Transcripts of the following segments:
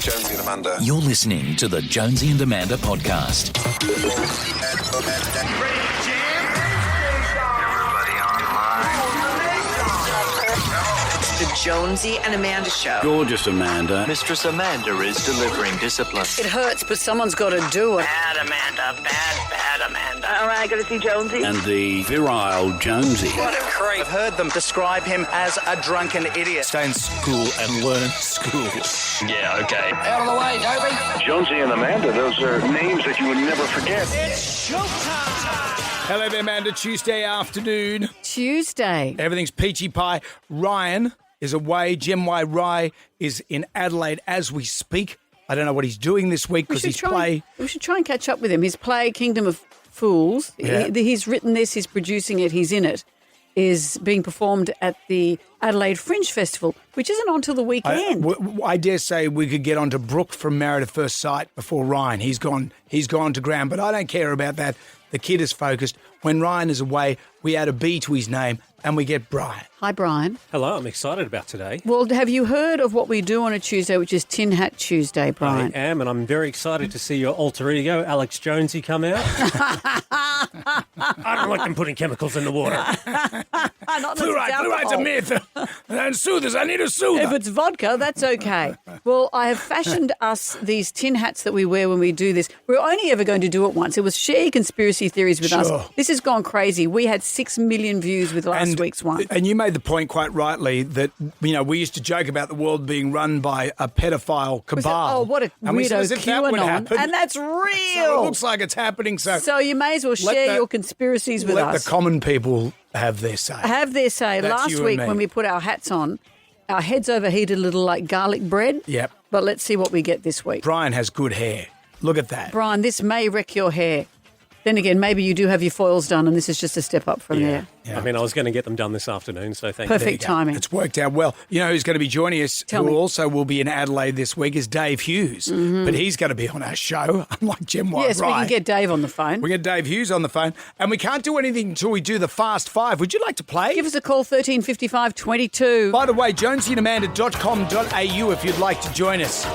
Jonesy and Amanda. You're listening to the Jonesy and Amanda podcast. The Jonesy and Amanda Show. Gorgeous Amanda. Mistress Amanda is delivering discipline. It hurts, but someone's got to do it. Bad Amanda, bad Amanda. All right, got to see Jonesy. And the virile Jonesy. What a creep. I've heard them describe him as a drunken idiot. Stay in school and learn school. Yeah, okay. Out of the way, Toby. Jonesy and Amanda, those are names that you would never forget. It's showtime. Hello there, Amanda. Tuesday afternoon. Tuesday. Everything's peachy pie. Ryan is away. Gem Y Rye is in Adelaide as we speak. I don't know what he's doing this week because he's play. We should try and catch up with him. His play, Kingdom of Fools, he's written this, he's producing it, he's in it, is being performed at the Adelaide Fringe Festival, which isn't on till the weekend. I dare say we could get onto Brooke from Married at First Sight before Ryan. He's gone to ground, but I don't care about that. The kid is focused. When Ryan is away, we add a B to his name and we get Brian. Hi, Brian. Hello, I'm excited about today. Well, have you heard of what we do on a Tuesday, which is Tinhat Tuesday, Brian? I am, and I'm very excited to see your alter ego, Alex Jonesy, come out. I don't like them putting chemicals in the water. Fluoride's a myth. And soothers, I need a soother. If it's vodka, that's okay. Well, I have fashioned us these tin hats that we wear when we do this. We're only ever going to do it once. It was Share Conspiracy Theories with us. This has gone crazy. We had 6 million views with last week's one. And you made the point quite rightly that, we used to joke about the world being run by a pedophile cabal. What a weirdo QAnon. And that's real. So it looks like it's happening. So you may as well share your conspiracies with us. Let the common people have their say. Last week when we put our hats on, our heads overheated a little like garlic bread. Yep. But let's see what we get this week. Brian has good hair. Look at that. Brian, this may wreck your hair. Then again, maybe you do have your foils done and this is just a step up from there. Yeah. I mean, I was going to get them done this afternoon, so thank you. Perfect timing. It's worked out well. You know who's going to be joining us, also will be in Adelaide this week, is Dave Hughes. Mm-hmm. But he's going to be on our show, unlike Gem White. Yes, we can get Dave on the phone. We get Dave Hughes on the phone. And we can't do anything until we do the Fast Five. Would you like to play? Give us a call, 1355 22. By the way, jonesyandamanda.com.au if you'd like to join us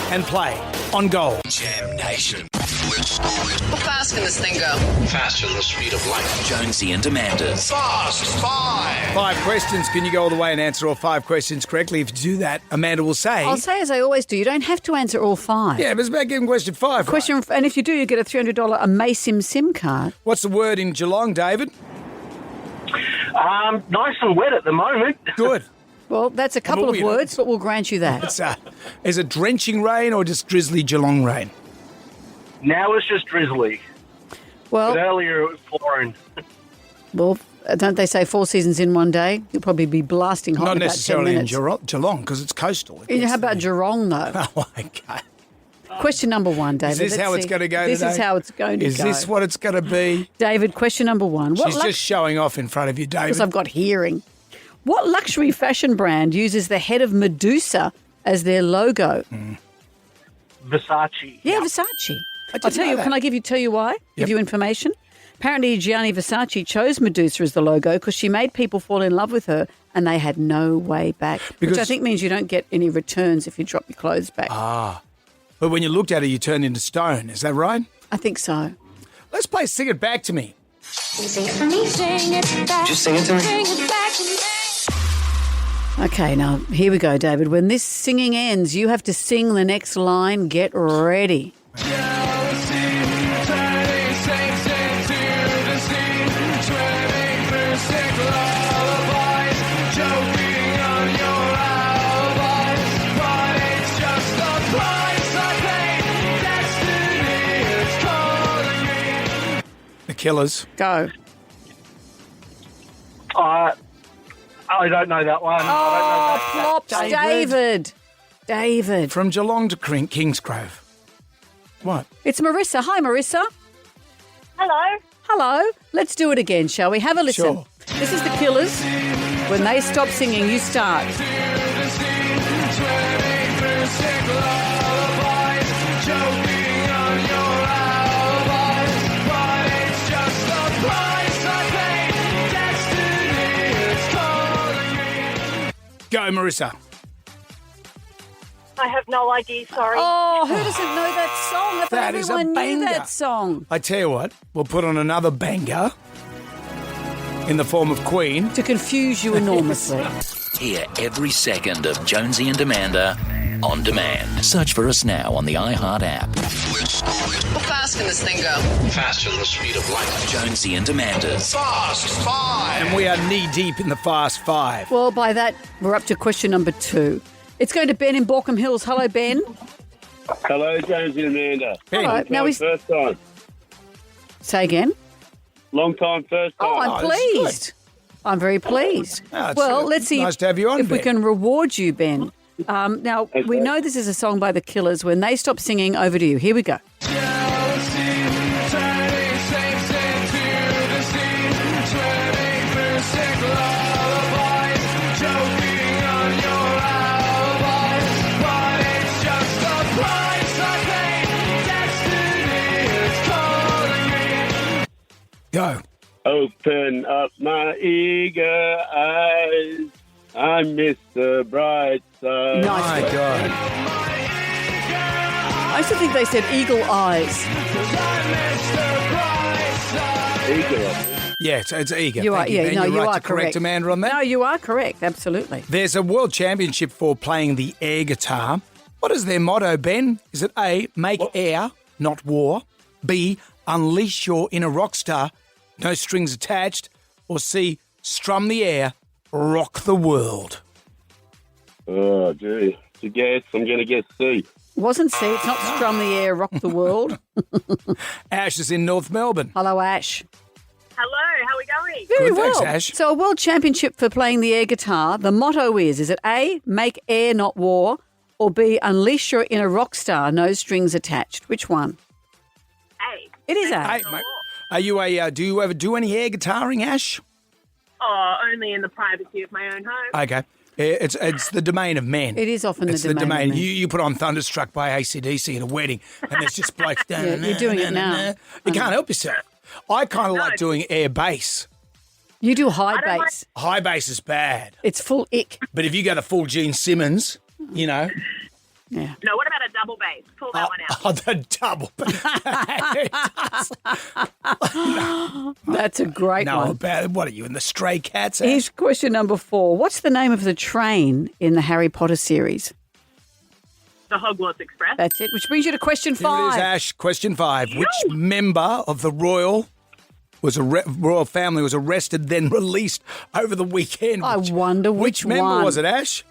and play on Goal. Jam Nation. How fast can this thing go? Faster than the speed of light. Jonesy and Amanda's Fast Five. 5 questions. Can you go all the way and answer all 5 questions correctly? If you do that, Amanda will say... I'll say as I always do, you don't have to answer all 5. Yeah, but it's about getting question 5 right. And if you do, you get a $300 Amasim SIM card. What's the word in Geelong, David? Nice and wet at the moment. Good. Well, that's a couple of words, but we'll grant you that. Is it drenching rain or just drizzly Geelong rain? Now it's just drizzly. Well, but earlier it was pouring. Well, don't they say 4 seasons in one day? You'll probably be blasting hot Not in about 10 necessarily in minutes. Geelong because it's coastal. How about Geelong, though? Oh, okay. Question number 1, David. Is this how it's going to go today? This is how it's going to go. Is this what it's going to be? David, question number 1. She's just showing off in front of you, David. Because I've got hearing. What luxury fashion brand uses the head of Medusa as their logo? Versace. Yeah, Versace. I'll tell you, can I tell you why? Give you information? Apparently, Gianni Versace chose Medusa as the logo because she made people fall in love with her and they had no way back, which I think means you don't get any returns if you drop your clothes back. Ah. But when you looked at her, you turned into stone. Is that right? I think so. Let's play Sing It Back to Me. Sing it for me. Sing it back. Just sing it to me. Sing it back to me. Okay, now, here we go, David. When this singing ends, you have to sing the next line. Get ready. The Killers. Go. I don't know that one. Plops, David. From Geelong to Kingsgrove. What? It's Marissa. Hi, Marissa. Hello. Hello. Let's do it again, shall we? Have a listen. Sure. This is the Killers. When they stop singing, you start. Go, Marissa. I have no idea, sorry. Oh, who doesn't know that song? I thought That is a everyone knew banger. that song. I tell you what, we'll put on another banger in the form of Queen. To confuse you enormously. Hear every second of Jonesy and Amanda on demand. Search for us now on the iHeart app. How fast can this thing go? Faster than the speed of light. Jonesy and Amanda's Fast Five. And we are knee-deep in the Fast Five. Well, by that, we're up to question number 2. It's going to Ben in Borkham Hills. Hello, Ben. Hello, Jonesy and Amanda. Ben. Hello. Now he's... First time. Say again. Long time, first time. Oh, I'm this is pleased. I'm very pleased. Oh, it's well, let's see nice to have you on, if we Ben. can reward you, Ben. Now, we know this is a song by the Killers. When they stop singing, over to you. Here we go. Go. Open up my eager eyes. I miss the bright side. Nice. My God. I used to think they said eagle eyes. Eager. Yeah, it's eager. You are, Thank you, yeah, Ben. no, You're you right are to correct correct. Amanda on that. No, you are correct. Absolutely. There's a world championship for playing the air guitar. What is their motto, Ben? Is it A, make air, not war? B, unleash your inner rock star, no strings attached? Or C, strum the air, rock the world? Oh, gee. To guess, I'm going to guess C. Wasn't C. It's not strum the air, rock the world. Ash is in North Melbourne. Hello, Ash. Hello, how are we going? Very Good, well. thanks, Ash. So a world championship for playing the air guitar. The motto is it A, make air, not war? Or B, unleash your inner rock star, no strings attached? Which one? A. It is A. Hey, mate, are you do you ever do any air guitaring, Ash? Oh, only in the privacy of my own home. Okay. It's the domain of men. It is often It's the domain of men. You put on Thunderstruck by AC/DC at a wedding, and there's just blokes down. Yeah, you're doing it now. You can't help yourself. I kind of like doing air bass. You do high bass. High bass is bad, It's full ick. but if you go to full Gene Simmons, you know. Yeah. No, what about a double bass? Pull that one out. Oh, the double. That's a great No, one. about what are you in the Stray Cats? Ash? Here's question number 4. What's the name of the train in the Harry Potter series? The Hogwarts Express. That's it, which brings you to question Here it is, 5. Ash. Question 5. Which member of the royal family was arrested, then released over the weekend? I wonder which member one. was it, Ash?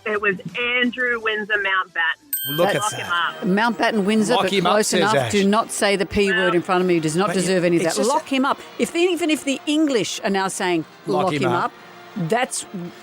It was Andrew Windsor Mountbatten. Look That's- at Lock him that. up. Mountbatten, Windsor, Lock but him up, close says enough. Ash. Do not say the P word in front of me. He does not But deserve any of it's that. just- Lock him up. Even if the English are now saying lock him up, that's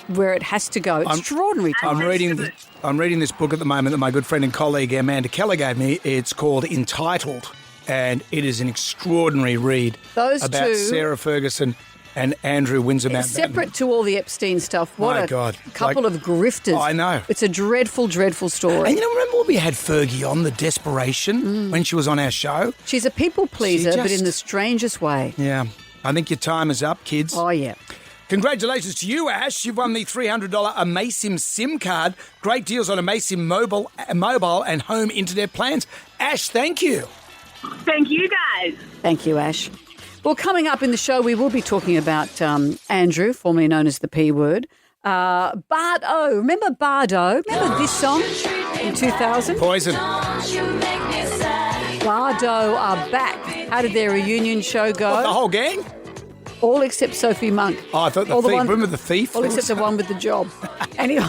where it has to go. Extraordinary. I'm times. reading this book at the moment that my good friend and colleague Amanda Keller gave me. It's called Entitled, and it is an extraordinary read Those about two- Sarah Ferguson and Andrew Windsor Mountbatten. Separate to all the Epstein stuff. What My a God. couple Like- of grifters. I know. It's a dreadful, dreadful story. And you know, remember when we had Fergie on, the desperation, when she was on our show? She's a people pleaser, She but just- in the strangest way. Yeah. I think your time is up, kids. Oh, yeah. Congratulations to you, Ash. You've won the $300 Amasim SIM card. Great deals on Amasim mobile and home internet plans. Ash, thank you. Thank you, guys. Thank you, Ash. Well, coming up in the show, we will be talking about Andrew, formerly known as the P word. Bardo. Remember Bardo? Remember this song in 2000? Poison. Bardo are back. How did their reunion show go? What, the whole gang? All except Sophie Monk. Oh, I thought the All thief. one- Remember the thief? All except the one with the job. Anyway,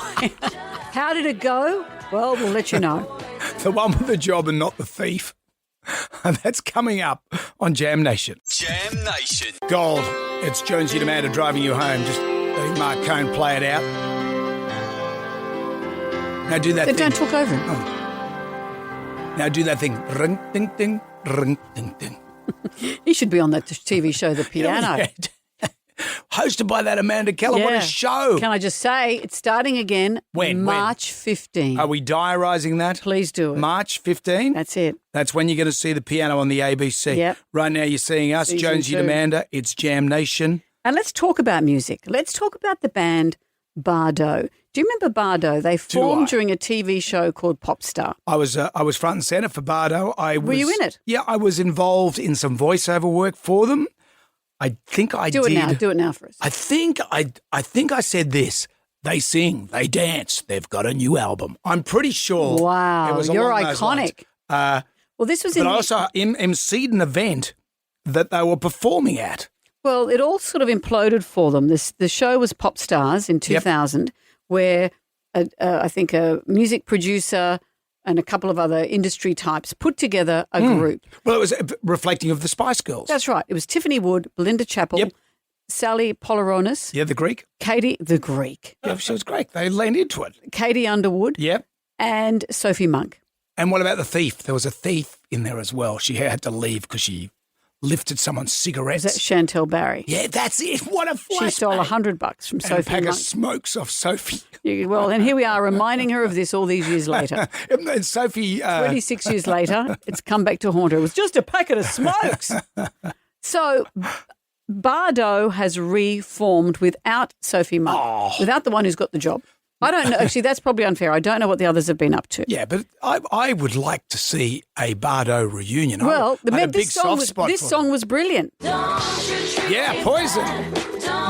how did it go? Well, we'll let you know. The one with the job and not the thief. That's coming up on Jam Nation. Jam Nation. Gold. It's Jonesy and Amanda driving you home. Just letting Mark Cohn play it out. Now do that Then thing. don't talk over him. Now do that thing. Ring, ding, ding, ring, ding, ding. He should be on that TV show, The Piano. Yeah. Hosted by that Amanda Keller. What a show. Can I just say, it's starting again When? March 15. Are we diarising that? Please do it. March 15? That's it. That's when you're going to see The Piano on the ABC. Yep. Right now you're seeing us, Season Jonesy 2. and Amanda. It's Jam Nation. And let's talk about music. Let's talk about the band Bardo. Do you remember Bardo? They formed during a TV show called Popstar. I was front and centre for Bardo. Were you in it? Yeah, I was involved in some voiceover work for them. I think I did. Do it now for us. I think I said this. They sing, they dance. They've got a new album. I'm pretty sure. Wow, it was you're along those lines. iconic. Well, this was But I also emceed an event that they were performing at. Well, it all sort of imploded for them. The show was Pop Stars in 2000, where I think a music producer and a couple of other industry types put together a group. Well, it was reflecting of the Spice Girls. That's right. It was Tiffany Wood, Belinda Chappell, Sally Poloronis. Yeah, the Greek. Katie, the Greek. Yeah, she was Greek. They leaned into it. Katie Underwood. Yep. And Sophie Monk. And what about the thief? There was a thief in there as well. She had to leave because she lifted someone's cigarettes. Was that Chantel Barry? Yeah, that's it. What a flashback. She stole $100 from Sophie and a pack Monk. of smokes off Sophie. Yeah, well, and here we are reminding her of this all these years later. And Sophie... 26 years later, it's come back to haunt her. It was just a packet of smokes. So Bardo has reformed without Sophie Monk, without the one who's got the job. I don't know. Actually, that's probably unfair. I don't know what the others have been up to. Yeah, but I would like to see a Bardo reunion. Well, this song was brilliant. Yeah, Poison.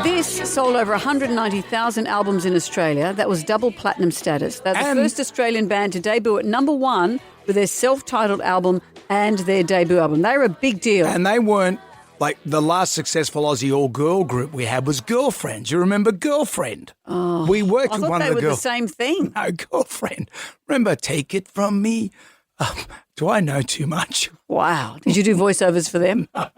This sold over 190,000 albums in Australia. That was double platinum status. They're the first Australian band to debut at number one with their self-titled album and their debut album. They were a big deal. And they weren't like the last successful Aussie all-girl group we had was Girlfriend. You remember Girlfriend? Oh, we worked with one of the girls. I thought they were the same thing. No, Girlfriend. Remember, Take It From Me. Do I know too much? Wow. Did you do voiceovers for them? No.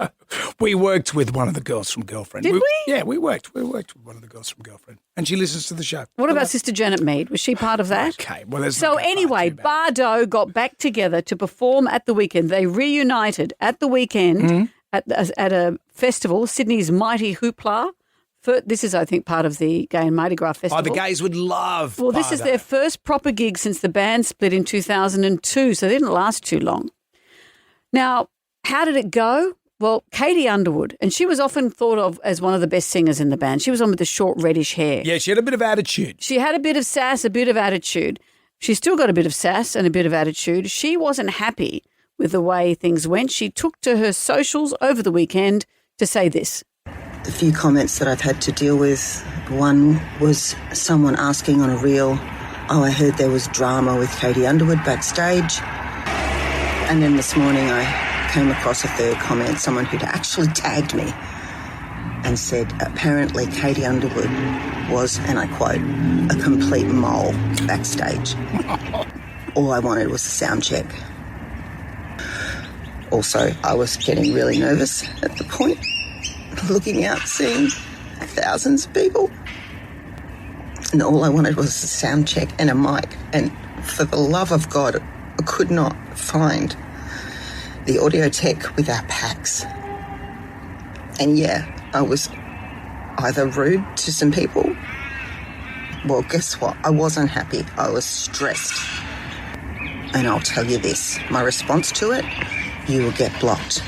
We worked with one of the girls from Girlfriend. Did we? Yeah, we worked with one of the girls from Girlfriend. And she listens to the show. What about Sister Janet Mead? Was she part of that? Okay. Well, so anyway, Bardo got back together to perform at the weekend. They reunited at the weekend at a festival, Sydney's Mighty Hoopla. This is, I think, part of the Gay and Mardi Gras Festival. Oh, the gays would love Well, this is their first proper gig since the band split in 2002, so they didn't last too long. Now, how did it go? Well, Katie Underwood, and she was often thought of as one of the best singers in the band. She was on with the short reddish hair. Yeah, she had a bit of attitude. She had a bit of sass, a bit of attitude. She's still got a bit of sass and a bit of attitude. She wasn't happy with the way things went. She took to her socials over the weekend to say this. The few comments that I've had to deal with, one was someone asking on a reel, I heard there was drama with Katie Underwood backstage. And then this morning I came across a third comment, someone who'd actually tagged me and said apparently Katie Underwood was, and I quote, a complete mole backstage. All I wanted was a sound check. Also, I was getting really nervous at the point, looking out, seeing thousands of people. And all I wanted was a sound check and a mic. And for the love of God, I could not find the audio tech with our packs. And yeah, I was either rude to some people. Well, guess what? I wasn't happy. I was stressed. And I'll tell you this, my response to it, you will get blocked.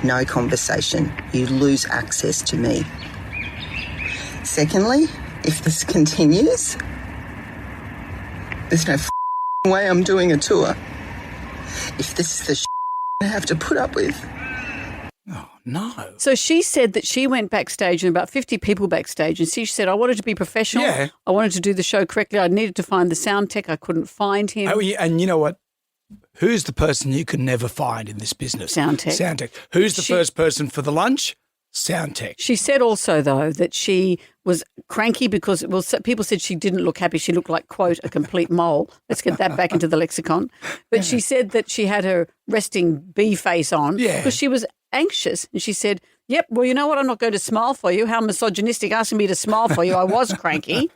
No conversation. You lose access to me. Secondly, if this continues, there's no way I'm doing a tour. If this is the I have to put up with. Oh, no. So she said that she went backstage and about 50 people backstage, and she said, I wanted to be professional. Yeah. I wanted to do the show correctly. I needed to find the sound tech. I couldn't find him. Oh, yeah, and you know what? Who's the person you can never find in this business? Sound tech. Sound tech. Who's the first person for the lunch? Sound tech. She said also, though, that she was cranky because, well, people said she didn't look happy. She looked like, quote, a complete mole. Let's get that back into the lexicon. But she said that she had her resting bee face on because she was anxious. And she said, yep, well, you know what? I'm not going to smile for you. How misogynistic asking me to smile for you. I was cranky.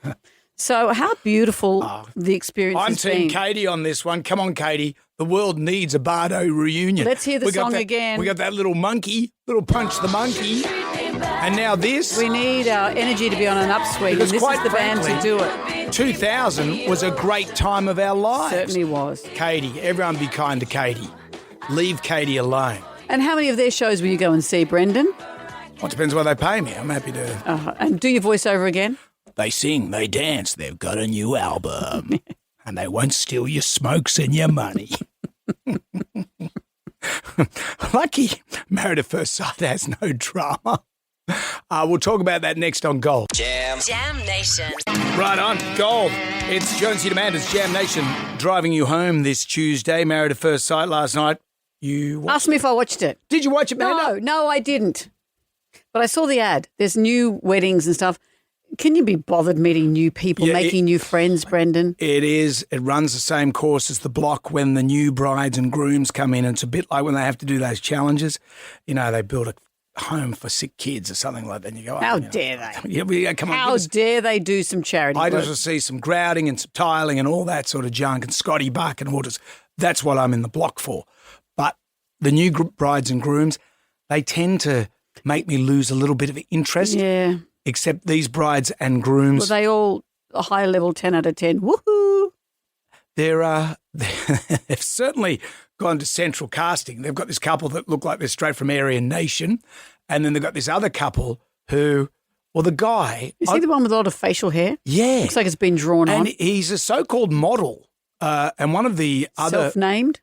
So how beautiful the experience I'm has Team been. Katie on this one. Come on, Katie. The world needs a Bardo reunion. Let's hear the song again. We got that little monkey, little Punch the Monkey. And now this. We need our energy to be on an upswing, and this is the band to do it. 2000 was a great time of our lives. Certainly was. Katie, everyone be kind to Katie. Leave Katie alone. And how many of their shows will you go and see, Brendan? Well, it depends what they pay me. I'm happy to. And do your voiceover again? They sing, they dance, they've got a new album. And they won't steal your smokes and your money. Lucky Married at First Sight has no drama. We'll talk about that next on Gold. Jam Nation. Right on, Gold. It's Jonesy and Amanda's Jam Nation driving you home this Tuesday. Married at First Sight last night. You asked me if I watched it. Did you watch it, Amanda? No, I didn't. But I saw the ad. There's new weddings and stuff. Can you be bothered meeting new people, making new friends, Brendan? It is. It runs the same course as the block when the new brides and grooms come in. It's a bit like when they have to do those challenges. You know, they build a home for sick kids or something like that. And you go, how dare they? Yeah, come on. How dare they do some charity I work? just see some grouting and some tiling and all that sort of junk and Scotty Buck and all this. That's what I'm in the block for. But the new brides and grooms, they tend to make me lose a little bit of interest. Yeah. Except these brides and grooms. Were they all a high level 10 out of 10? Woohoo! They've certainly gone to central casting. They've got this couple that look like they're straight from Aryan Nation. And then they've got this other couple who, well, the guy. Is he the one with a lot of facial hair? Yeah. Looks like it's been drawn on. And he's a so-called model. And one of the other. Self-named?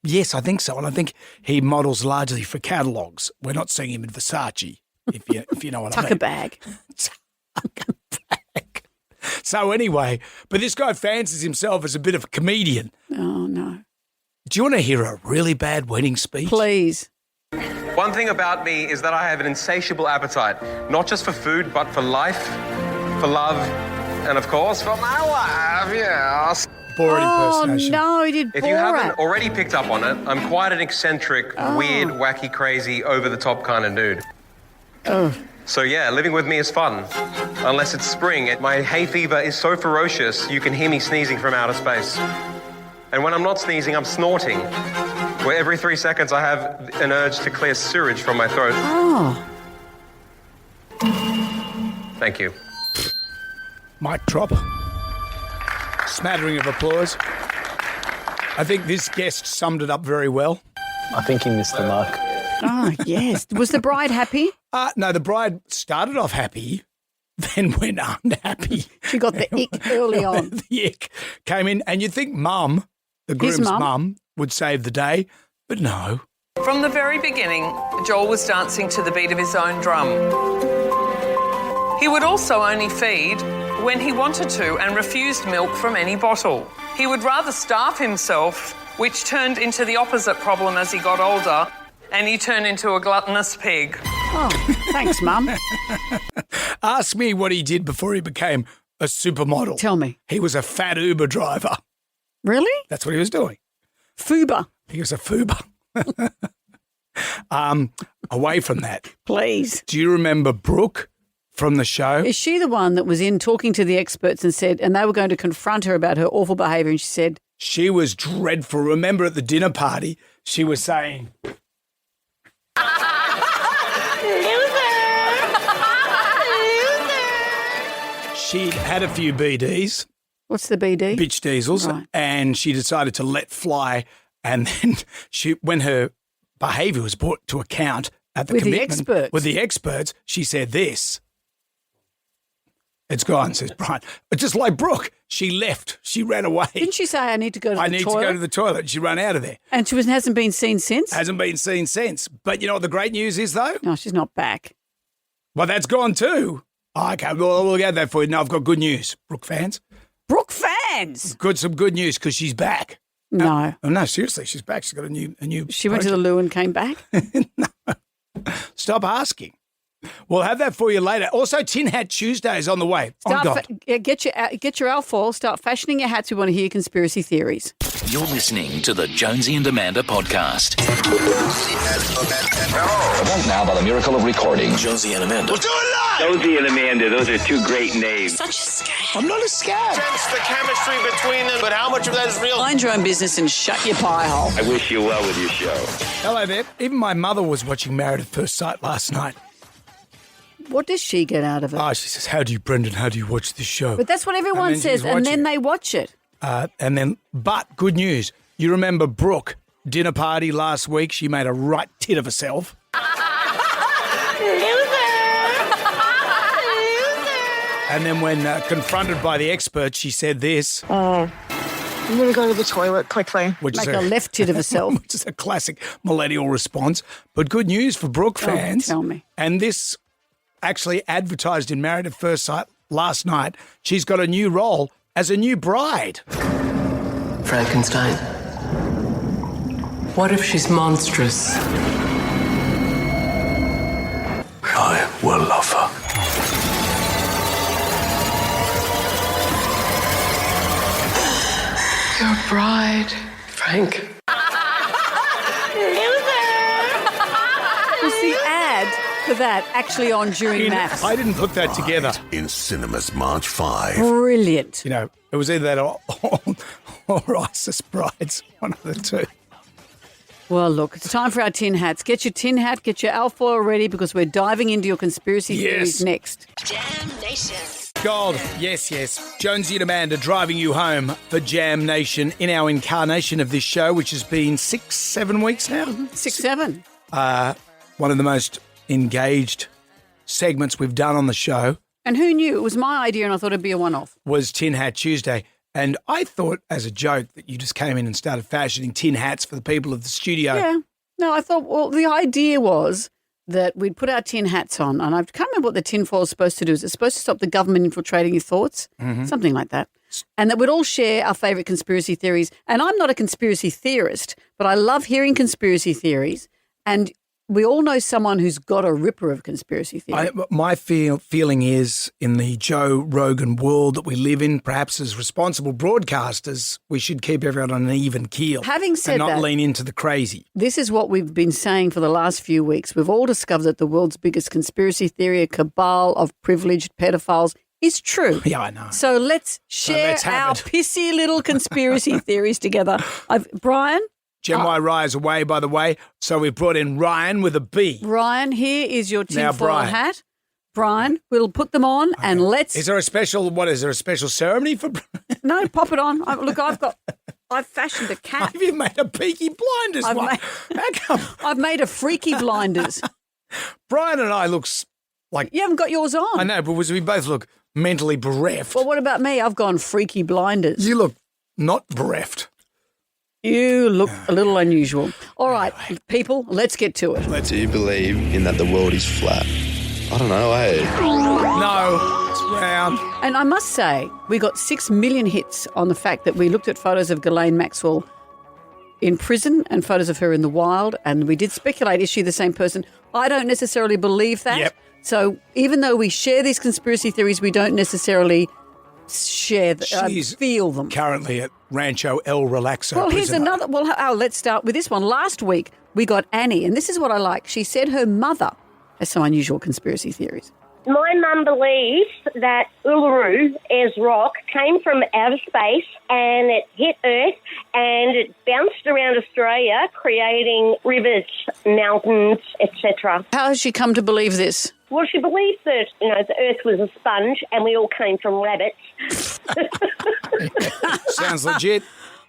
Yes, I think so. And I think he models largely for catalogues. We're not seeing him in Versace. If you know what I mean. Tucker bag. Tucker bag. So anyway, but this guy fancies himself as a bit of a comedian. Oh, no. Do you want to hear a really bad wedding speech? Please. One thing about me is that I have an insatiable appetite, not just for food, but for life, for love, and of course, for my wife, yes. Boring impersonation. Oh, no, he did If you haven't already picked up on it, I'm quite an eccentric, weird, wacky, crazy, over-the-top kind of dude. Oh. So yeah, living with me is fun. Unless it's spring. My hay fever is so ferocious, you can hear me sneezing from outer space. And when I'm not sneezing, I'm snorting. Where every 3 seconds I have an urge to clear sewage from my throat. Oh. Thank you. Mic drop. Smattering of applause. I think this guest summed it up very well. I think he missed the mark. Oh, yes. Was the bride happy? No, the bride started off happy, then went unhappy. She got the ick early on. The ick came in, and you'd think Mum, the groom's mum, would save the day, but no. From the very beginning, Joel was dancing to the beat of his own drum. He would also only feed when he wanted to and refused milk from any bottle. He would rather starve himself, which turned into the opposite problem as he got older, and he turned into a gluttonous pig. Oh, thanks, Mum. Ask me what he did before he became a supermodel. Tell me. He was a fat Uber driver. Really? That's what he was doing. Fuba. He was a Fuba. Away from that. Please. Do you remember Brooke from the show? Is she the one that was in talking to the experts and said, and they were going to confront her about her awful behaviour, and she said? She was dreadful. Remember at the dinner party, she was saying... She'd had a few BDs. What's the BD? Bitch diesels. Right. And she decided to let fly. And then when her behaviour was brought to account at the commitment with the experts, she said this. It's gone, says Brian. But just like Brooke, she left. She ran away. Didn't she say, I need to go to the toilet? I need to go to the toilet. She ran out of there. And she hasn't been seen since? Hasn't been seen since. But you know what the great news is, though? No, she's not back. Well, that's gone too. Okay, we'll get that for you. No, I've got good news, Brooke fans. Brooke fans? Some good news because she's back. No. No, seriously, she's back. She's got a new. She went to the loo and came back? No. Stop asking. We'll have that for you later. Also, Tinhat Tuesday is on the way. Get your alfoil. Start fashioning your hats. We want to hear conspiracy theories. You're listening to the Jonesy and Amanda podcast. Now, by the miracle of recording, Jonesy and Amanda. We'll do it live! Jonesy and Amanda, those are two great names. Such a scam. I'm not a scab. Sense the chemistry between them, but how much of that is real? Mind your own business and shut your pie hole. I wish you well with your show. Hello there. Even my mother was watching Married at First Sight last night. What does she get out of it? Oh, she says, how do you watch this show? But that's what everyone says, and then they watch it. But good news. You remember Brooke, dinner party last week? She made a right tit of herself. And then when confronted by the experts, she said this. Oh, I'm going to go to the toilet quickly. Which Make is a left tit of herself. Which is a classic millennial response. But good news for Brooke fans. Tell me. And this actually advertised in Married at First Sight last night. She's got a new role as a new bride. Frankenstein. What if she's monstrous? I will love her. Your bride, Frank. Was the ad for that actually on during maths? I didn't put that together. In cinemas March 5. Brilliant. You know, it was either that or ISIS brides, one of the two. Well, look, it's time for our tin hats. Get your tin hat, get your alfoil ready because we're diving into your conspiracy theories next. Jam Nation. Gold, yes. Jonesy and Amanda driving you home for Jam Nation in our incarnation of this show, which has been 6-7 weeks now. 6-7. One of the most engaged segments we've done on the show And who knew? It was my idea and I thought it'd be a one-off. was Tin Hat Tuesday. And I thought, as a joke, that you just came in and started fashioning tin hats for the people of the studio. Yeah. No, I thought, well, the idea was that we'd put our tin hats on, and I can't remember what the tin foil is supposed to do. Is it supposed to stop the government infiltrating your thoughts? Mhm. Something like that. And that we'd all share our favourite conspiracy theories. And I'm not a conspiracy theorist, but I love hearing conspiracy theories. And we all know someone who's got a ripper of conspiracy theory. My feeling is, in the Joe Rogan world that we live in, perhaps as responsible broadcasters, we should keep everyone on an even keel. Having said and not that, lean into the crazy. This is what we've been saying for the last few weeks. We've all discovered that the world's biggest conspiracy theory, a cabal of privileged pedophiles, is true. Yeah, I know. So let's share our pissy little conspiracy theories together. Brian? Gen Y Rye's away, by the way, so we've brought in Ryan with a B. Ryan, here is your Now, tinfoil Brian. hat. Brian, we'll put them on and let's... Is there a special ceremony for... No, pop it on. Look, I've fashioned a cap. Have you made a Peaky Blinders one? How come? I've made a freaky blinders. Brian and I look like... You haven't got yours on. I know, but we both look mentally bereft. Well, what about me? I've gone freaky blinders. You look not bereft. You look a little unusual. All right, people, let's get to it. Do you believe in that the world is flat? I don't know, eh? No, it's round. And I must say, we got 6 million hits on the fact that we looked at photos of Ghislaine Maxwell in prison and photos of her in the wild, and we did speculate, is she the same person? I don't necessarily believe that. Yep. So even though we share these conspiracy theories, we don't necessarily feel them. Currently at Rancho El Relaxo. Well, here's prison. another. Well, let's start with this one. Last week, we got Annie, and this is what I like. She said her mother has some unusual conspiracy theories. My mum believes that Uluru, as rock, came from outer space and it hit Earth and it bounced around Australia, creating rivers, mountains, etc. How has she come to believe this? Well, she believes that, the Earth was a sponge and we all came from rabbits. Sounds legit.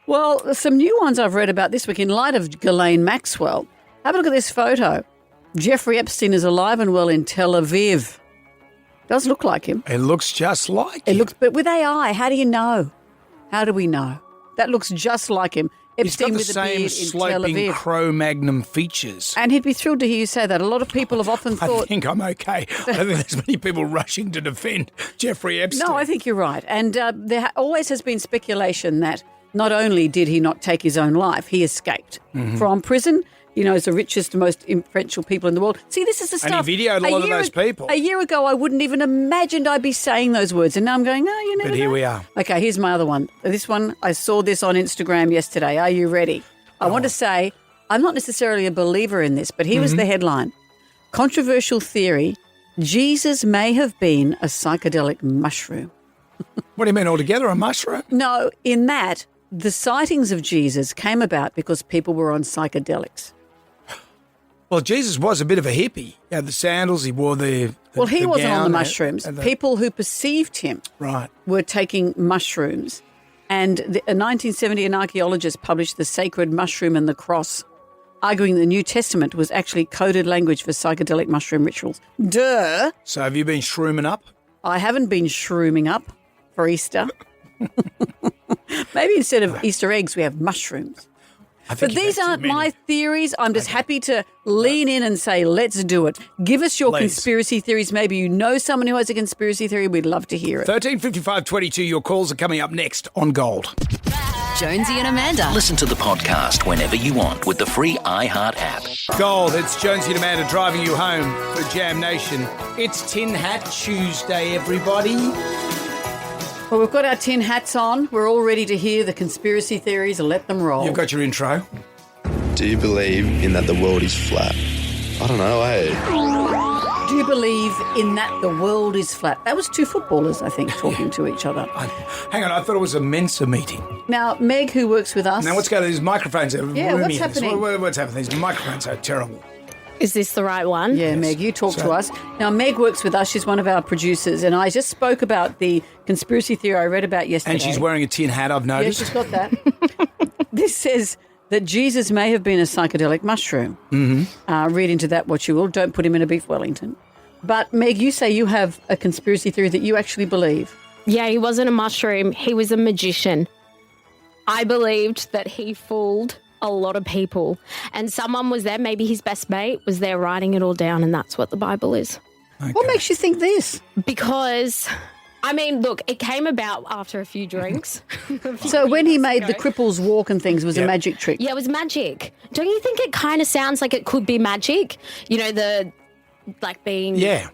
Well, some new ones I've read about this week in light of Ghislaine Maxwell. Have a look at this photo. Jeffrey Epstein is alive and well in Tel Aviv. Does look like him. It looks just like him. But with AI, how do you know? How do we know? That looks just like him. He's got Epstein the with a same beard in Tel sloping Aviv. Cro-Magnon features. And he'd be thrilled to hear you say that. A lot of people have often thought... I think I'm okay. I don't think there's many people rushing to defend Jeffrey Epstein. No, I think you're right. And there always has been speculation that not only did he not take his own life, he escaped from prison. As the richest, most influential people in the world. See, this is the stuff. And he videoed a lot of those people. A year ago, I wouldn't even imagined I'd be saying those words. And now I'm going, no, you never But here know. we are. Okay, here's my other one. This one, I saw this on Instagram yesterday. Are you ready? I want to say, I'm not necessarily a believer in this, but here was the headline. Controversial theory, Jesus may have been a psychedelic mushroom. What do you mean, altogether, a mushroom? No, in that, the sightings of Jesus came about because people were on psychedelics. Well, Jesus was a bit of a hippie. He had the sandals, he wore the Well, he the wasn't on gown the mushrooms. and the- People who perceived him Right. were taking mushrooms. And in 1970, an archaeologist published The Sacred Mushroom and the Cross, arguing the New Testament was actually coded language for psychedelic mushroom rituals. Duh! So have you been shrooming up? I haven't been shrooming up for Easter. Maybe instead of Easter eggs, we have mushrooms. But these aren't my theories. I'm just happy to lean in and say, let's do it. Give us your conspiracy theories. Maybe you know someone who has a conspiracy theory. We'd love to hear it. 135522, your calls are coming up next on Gold. Jonesy and Amanda. Listen to the podcast whenever you want with the free iHeart app. Gold, it's Jonesy and Amanda driving you home for Jam Nation. It's Tinhat Tuesday, everybody. Well, we've got our tin hats on. We're all ready to hear the conspiracy theories. Let them roll. You've got your intro. Do you believe in that the world is flat? I don't know, Do you believe in that the world is flat? That was two footballers, I think, talking to each other. Hang on, I thought it was a Mensa meeting. Now, Meg, who works with us... Now, what's going on? These microphones are what's happening? What's happening? These microphones are terrible. Is this the right one? Yeah, yes. Meg, you talk to us. Now, Meg works with us. She's one of our producers, and I just spoke about the conspiracy theory I read about yesterday. And she's wearing a tin hat, I've noticed. Yeah, she's got that. This says that Jesus may have been a psychedelic mushroom. Mm-hmm. Read into that what you will. Don't put him in a beef Wellington. But, Meg, you say you have a conspiracy theory that you actually believe. Yeah, he wasn't a mushroom. He was a magician. I believed that he fooled a lot of people, and someone was there, maybe his best mate was there writing it all down, and that's what the Bible is. Okay. What makes you think this? Because, I mean, look, it came about after a few drinks. So when he made the cripples walk and things, it was a magic trick? Yeah, it was magic. Don't you think it kind of sounds like it could be magic? You know,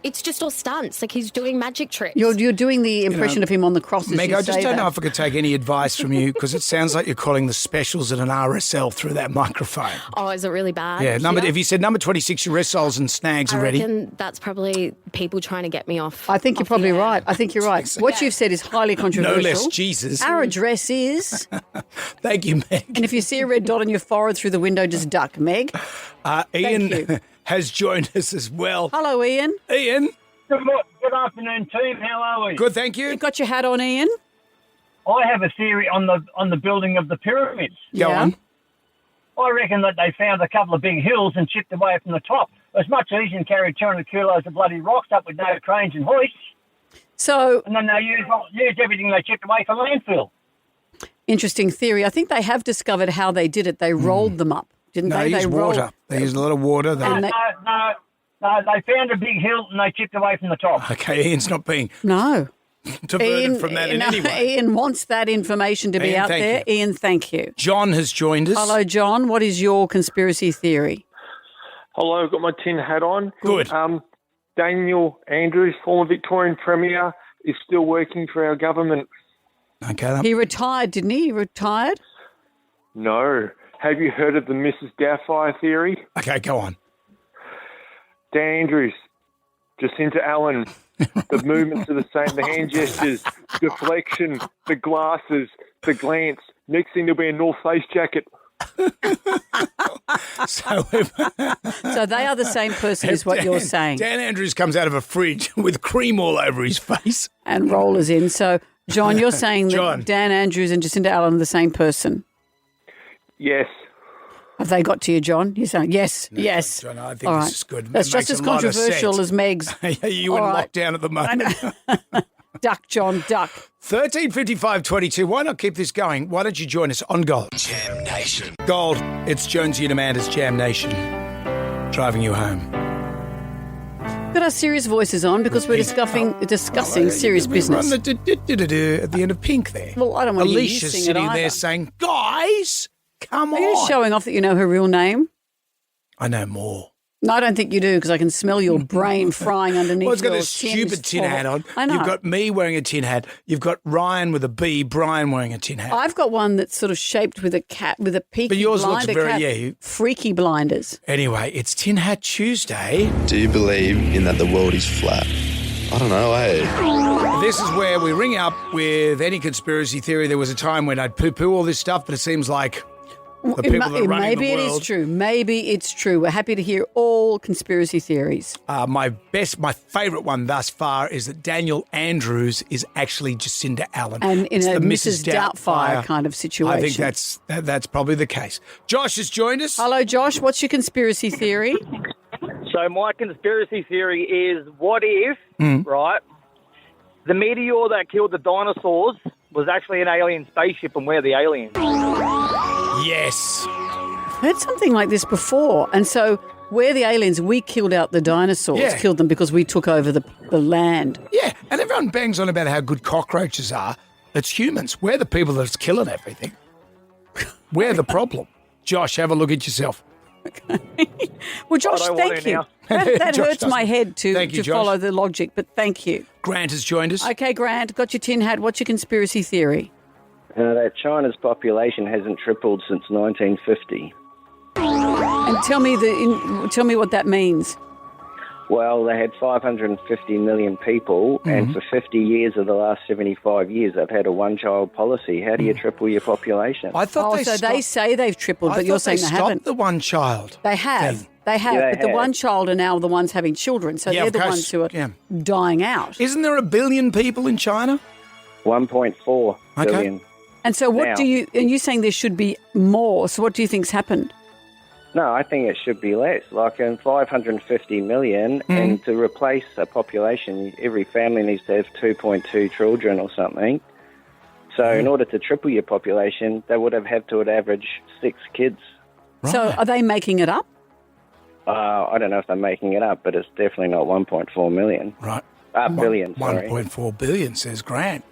it's just all stunts. Like he's doing magic tricks. You're doing the impression of him on the cross. Meg, I just don't know if I could take any advice from you because it sounds like you're calling the specials at an RSL through that microphone. Oh, is it really bad? Yeah, if you said number 26, your wrestles and snags I are ready. reckon that's probably people trying to get me off. I think you're probably right. I think you're right. What you've said is highly controversial. No less Jesus. Our address is... Thank you, Meg. And if you see a red dot on your forehead through the window, just duck, Meg. Ian has joined us as well. Hello, Ian. Ian. Good afternoon, team. How are we? Good, thank you. You got your hat on, Ian? I have a theory on the building of the pyramids. Go on. I reckon that they found a couple of big hills and chipped away from the top. It was much easier to carry 200 kilos of bloody rocks up with no cranes and hoists. And then they used everything they chipped away for landfill. Interesting theory. I think they have discovered how they did it. They rolled them up, didn't they? They used water. They used a lot of water. No, they found a big hill and they chipped away from the top. Okay, Ian's not being diverted from that in any way. Ian wants that information to be out there. Ian, thank you. John has joined us. Hello, John. What is your conspiracy theory? Hello, I've got my tin hat on. Good. Daniel Andrews, former Victorian Premier, is still working for our government. Okay. He retired, didn't he? He retired? No. Have you heard of the Mrs. Doubtfire theory? Okay, go on. Dan Andrews, Jacinta Allen, the movements are the same, the hand gestures, deflection, the glasses, the glance. Next thing, there'll be a North Face jacket. So they are the same person is what you're saying. Dan Andrews comes out of a fridge with cream all over his face. And rollers in. So, John, you're saying that Dan Andrews and Jacinta Allen are the same person? Yes. Have they got to you, John? You're saying yes, yes. John, I think this is good. That's just as controversial as Meg's. You in lockdown at the moment. Duck, John, duck. 135522. Why not keep this going? Why don't you join us on Gold? Jam Nation. Gold, it's Jonesy and Amanda's Jam Nation. Driving you home. Got our serious voices on because we're discussing serious business. At the end of Pink there. Well, I don't want to Alicia's sitting there saying, guys, come on. Are you showing off that you know her real name? I know more. No, I don't think you do because I can smell your brain frying underneath well, it's got your a stupid tin hat on. I know. You've got me wearing a tin hat. You've got Ryan with a B, Brian wearing a tin hat. I've got one that's sort of shaped with a cat, with a peaky but yours blinder looks very, cat. Freaky blinders. Anyway, it's Tin Hat Tuesday. Do you believe in that the world is flat? I don't know, This is where we ring up with any conspiracy theory. There was a time when I'd poo-poo all this stuff, but it seems like the people that are running the world. Maybe it is true. Maybe it's true. We're happy to hear all conspiracy theories. My favourite one thus far is that Daniel Andrews is actually Jacinta Allen. And in a Mrs. Doubtfire kind of situation. I think that's probably the case. Josh has joined us. Hello, Josh. What's your conspiracy theory? So my conspiracy theory is, what if, right, The meteor that killed the dinosaurs was actually an alien spaceship, and we're the aliens. Yes. I've heard something like this before. And so we're the aliens. We killed out the dinosaurs, killed them because we took over the land. Yeah, and everyone bangs on about how good cockroaches are. It's humans. We're the people that's killing everything. We're the problem. Josh, have a look at yourself. Well, Josh, thank you. That Josh hurts my head to Josh. follow the logic, but thank you. Grant has joined us. Okay, Grant, got your tin hat. What's your conspiracy theory? That China's population hasn't tripled since 1950. And tell me what that means. Well, they had 550 million people, and for 50 years of the last 75 years, they've had a one-child policy. How do you triple your population? I thought they say they've tripled, but you're saying they haven't. The one child. They have. thing. They have, Yeah, but they the have. one child are now the ones having children, so they're the ones who are dying out. Isn't there 1 billion people in China? 1.4 billion. And so what Now. and you're saying there should be more, so what do you think's happened? No, I think it should be less. Like in 550 million, and to replace a population, every family needs to have 2.2 children or something. So in order to triple your population, they would have had to average 6 kids. So are they making it up? I don't know if they're making it up, but it's definitely not 1.4 million. Right. Billion, sorry. 1.4 billion, says Grant.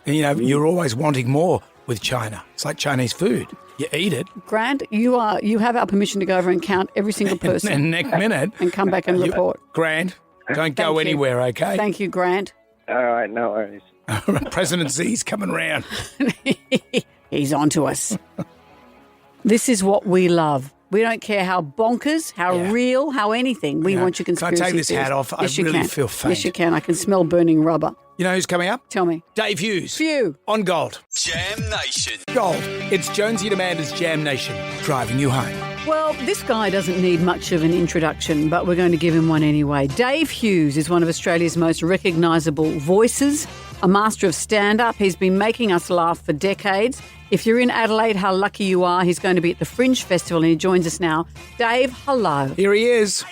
You're always wanting more with China. It's like Chinese food. You eat it. Grant, you have our permission to go over and count every single person. And next minute. And come back and report. Grant, don't go Thank you. anywhere, okay? Thank you, Grant. All right, no worries. President Xi's coming round. He's on to us. This is what we love. We don't care how bonkers, how real, how anything. We want your conspiracy Can I take this theories. hat off? Yes, I you really can. feel faint. Yes, you can. I can smell burning rubber. You know who's coming up? Tell me. Dave Hughes. Phew. On Gold. Jam Nation. Gold. It's Jonesy and Amanda's Jam Nation driving you home. Well, this guy doesn't need much of an introduction, but we're going to give him one anyway. Dave Hughes is one of Australia's most recognisable voices, a master of stand-up. He's been making us laugh for decades. If you're in Adelaide, how lucky you are. He's going to be at the Fringe Festival and he joins us now. Dave, hello. Here he is.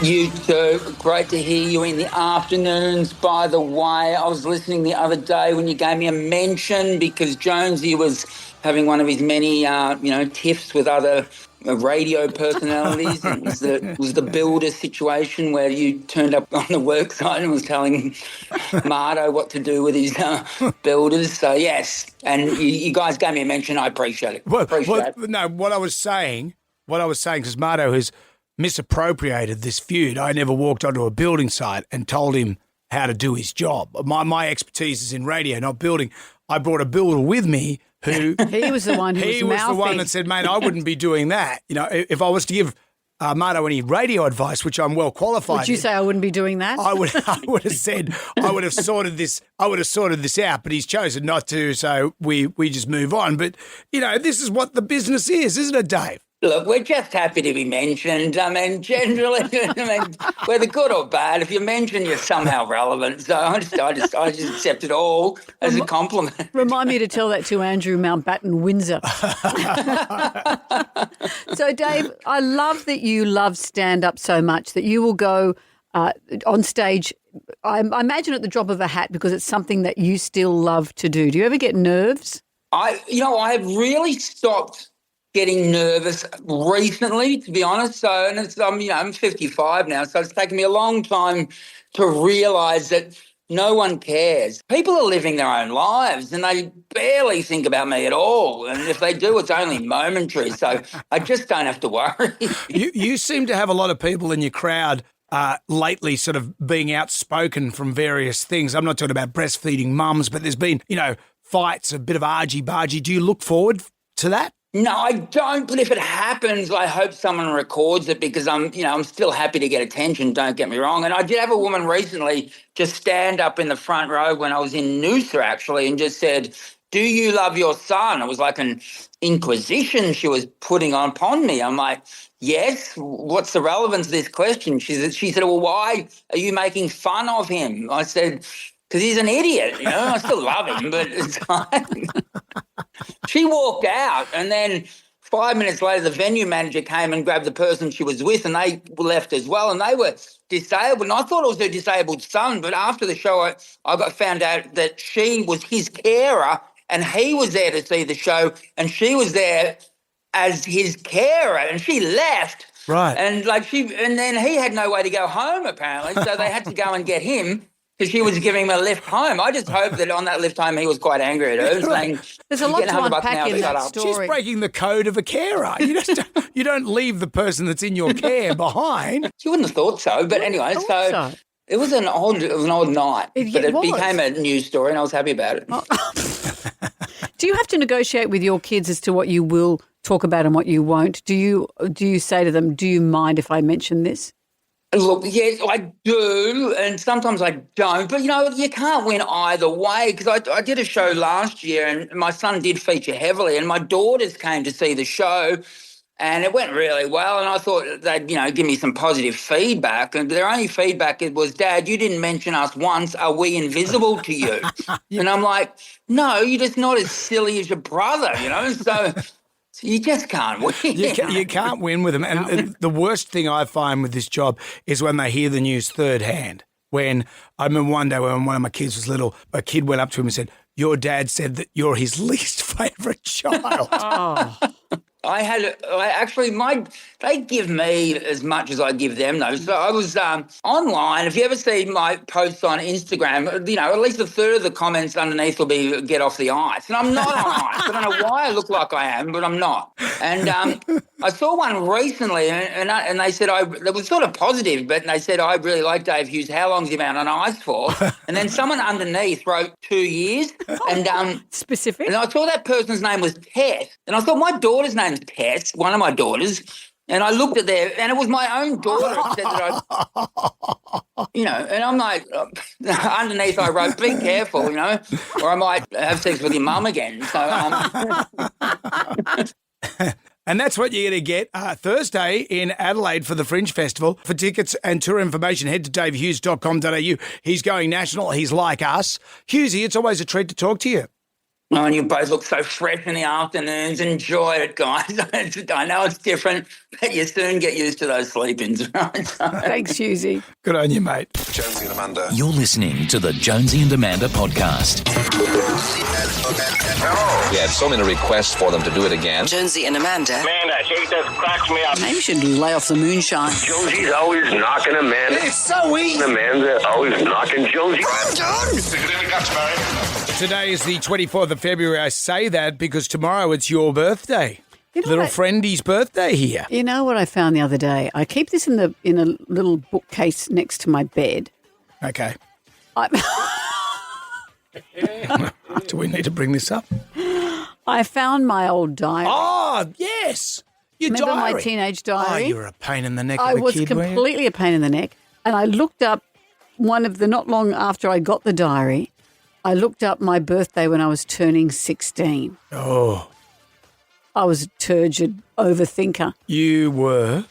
You too. Great to hear you in the afternoons. By the way, I was listening the other day when you gave me a mention because Jonesy was having one of his many, tiffs with other radio personalities. It was the builder situation where you turned up on the work site and was telling Marto what to do with his builders. So, yes, and you guys gave me a mention. I appreciate it. What I was saying, because Marto has misappropriated this feud. I never walked onto a building site and told him how to do his job. My expertise is in radio, not building. I brought a builder with me who... He was the one who He was the one that said, mate, I wouldn't be doing that. You know, if I was to give Marto any radio advice, which I'm well qualified Would you say I wouldn't be doing that? I would have said I would have sorted this out, but he's chosen not to, so we just move on. But, this is what the business is, isn't it, Dave? Look, we're just happy to be mentioned. I mean, generally, whether good or bad, if you mention, you're somehow relevant. So I just accept it all as a compliment. Remind me to tell that to Andrew Mountbatten Windsor. So, Dave, I love that you love stand-up so much that you will go on stage, I imagine at the drop of a hat, because it's something that you still love to do. Do you ever get nerves? I've really stopped getting nervous recently, to be honest. So, and it's, I'm 55 now, so it's taken me a long time to realise that no one cares. People are living their own lives and they barely think about me at all. And if they do, it's only momentary. So I just don't have to worry. You seem to have a lot of people in your crowd lately sort of being outspoken from various things. I'm not talking about breastfeeding mums, but there's been, fights, a bit of argy-bargy. Do you look forward to that? No, I don't. But if it happens, I hope someone records it because I'm still happy to get attention. Don't get me wrong. And I did have a woman recently just stand up in the front row when I was in Noosa actually and just said, "Do you love your son?" It was like an inquisition she was putting upon me. I'm like, yes. What's the relevance of this question? She said, well, why are you making fun of him? I said, because he's an idiot. I still love him, but it's like... She walked out and then 5 minutes later, the venue manager came and grabbed the person she was with, and they left as well, and they were disabled. And I thought it was her disabled son, but after the show, I found out that she was his carer, and he was there to see the show, and she was there as his carer, and she left. Right. And then he had no way to go home, apparently, so they had to go and get him because she was giving him a lift home. I just hope that on that lift home he was quite angry at her, saying, there's a lot to unpack in that story. She's breaking the code of a carer. You don't leave the person that's in your care behind. She wouldn't have thought so, but anyway, so it was an odd night, but it became a news story, and I was happy about it. Do you have to negotiate with your kids as to what you will talk about and what you won't? Do you say to them, do you mind if I mention this? Look, yes, I do, and sometimes I don't. But, you can't win either way, because I did a show last year and my son did feature heavily, and my daughters came to see the show and it went really well, and I thought they'd, give me some positive feedback, and their only feedback was, Dad, you didn't mention us once. Are we invisible to you? And I'm like, no, you're just not as silly as your brother, so... You just can't win. You can't win with them. And the worst thing I find with this job is when they hear the news third hand. When I remember one day when one of my kids was little, a kid went up to him and said, your dad said that you're his least favourite child. They give me as much as I give them, though. So I was online. If you ever see my posts on Instagram, at least a third of the comments underneath will be get off the ice. And I'm not on ice. I don't know why I look like I am, but I'm not. And I saw one recently, and they said, it was sort of positive, but they said, I really like Dave Hughes. How long's he been on ice for? And then someone underneath wrote 2 years. And specific. And I saw that person's name was Tess. And I thought, my daughter's name's Tess, one of my daughters. And I looked at and it was my own daughter that said that and I'm like, underneath I wrote, be careful, or I might have sex with your mum again. So, And that's what you're going to get Thursday in Adelaide for the Fringe Festival. For tickets and tour information, head to davehughes.com.au. He's going national. He's like us. Hughesy, it's always a treat to talk to you. Oh, and you both look so fresh in the afternoons. Enjoy it, guys. I know it's different, but you soon get used to those sleep-ins, right? Thanks, Hughesy. Good on you, mate. Jonesy and Amanda. You're listening to the Jonesy and Amanda podcast. We had so many requests for them to do it again. Jonesy and Amanda. Man, that shit just cracks me up. Maybe you should lay off the moonshine. Jonesy's always knocking Amanda. It's so easy. Amanda always knocking Jonesy. I'm done. Today is the 24th of February. I say that because tomorrow it's your birthday. Little friendie's birthday here. You know what I found the other day? I keep this in a little bookcase next to my bed. Okay. Do we need to bring this up? I found my old diary. Oh, yes. Your Remember diary. my teenage diary? Oh, you were a pain in the neck I of a was kid, were you? completely a pain in the neck. And I looked up not long after I got the diary, I looked up my birthday when I was turning 16. Oh. I was a turgid overthinker. You were